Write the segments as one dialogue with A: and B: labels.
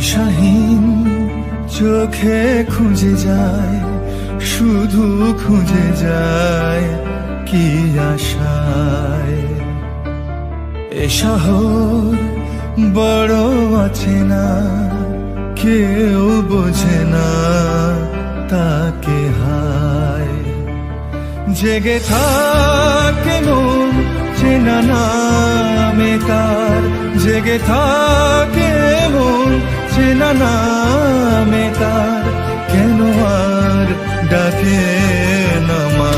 A: দিশাহীন চোখে খুঁজে যায়, শুধু খুঁজে যায় কি আশায়। এ শহর বড় আছে না, কেউ বোঝে না তাকে হায়। জেগে থাকে মন চেনা নামে তার, জেগে থাকে মন চেনা নামে তার, কেন আর ডাকে না মা।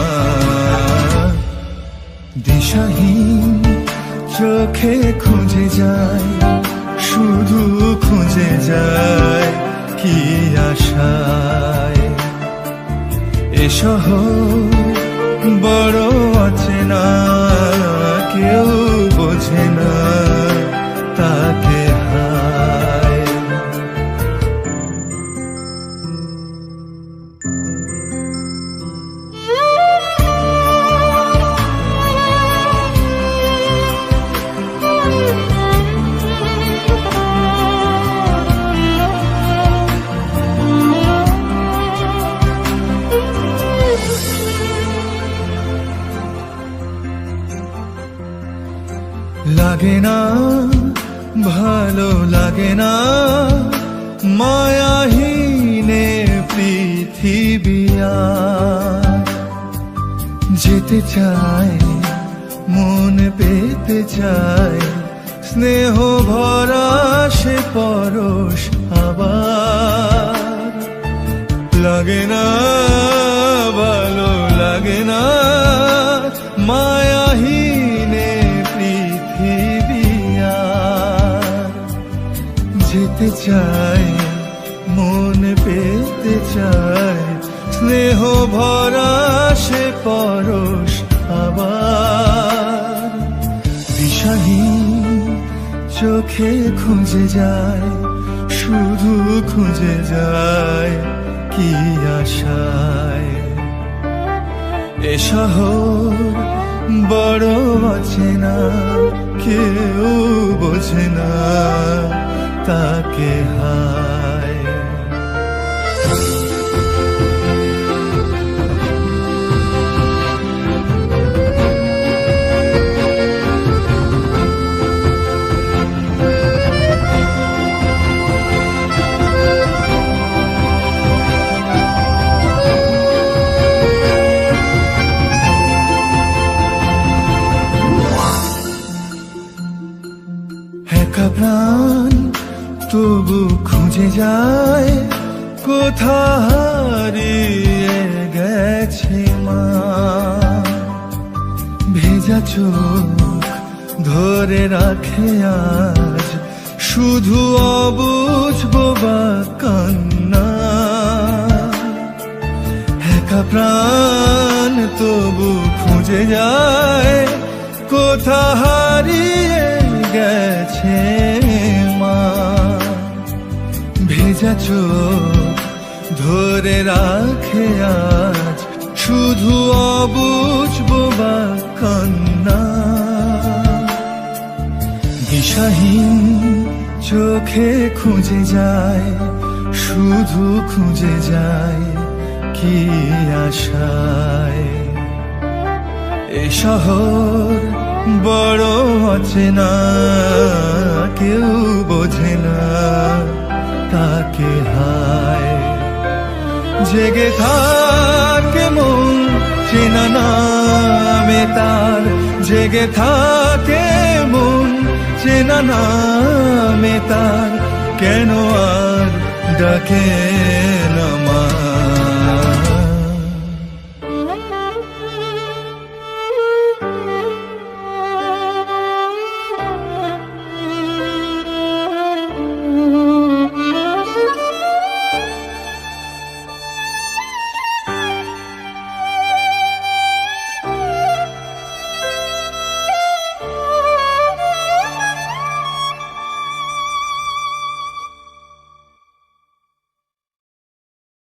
A: দিশাহীন চোখে খুঁজে যায়, শুধু খুঁজে যায় কি আশায়। এ শহর বড় আছে না, কেউ বোঝে না তাকে হায়। লাগে না ভালো লাগে না মায়াহীনে পৃথিবী আর। যেতে চায় মন পেতে চায়, স্নেহ ভরা সে পরশ আবার। লাগে না ভালো লাগে না মায়াহীনে পৃথিবী আর। যেতে চায় মন পেতে চায়, স্নেহ ভরা সে পরশ আবার। দিশাহীন চোখে খুঁজে যায়, শুধু খুঁজে যায় কি আশায়। এ শহর বড় আছে না, কেউ বোঝে না তাকে হায়। একা প্রাণ তবু খুঁজে যায়, কোথা হারিয়ে গেছে মা। ভেজা চোখ ধরে রাখে আজ, শুধু অবুঝ বোবা কান্না। একা প্রাণ তবু খুঁজে যায়, কোথা হারিয়ে গেছে মা। ভেজা চোখ ধরে রাখে আজ, শুধু অবুঝ বোবা কান্না। দিশাহীন চোখে খুঁজে যায়, শুধু খুঁজে যায় কি আশায়। এ শহর বড় আছে না, কেউ বোঝে না তাকে হায়। জেগে থাকে মন চেনা নামে তার, জেগে থাকে মন চেনা নামে তার, কেন আর ডাকে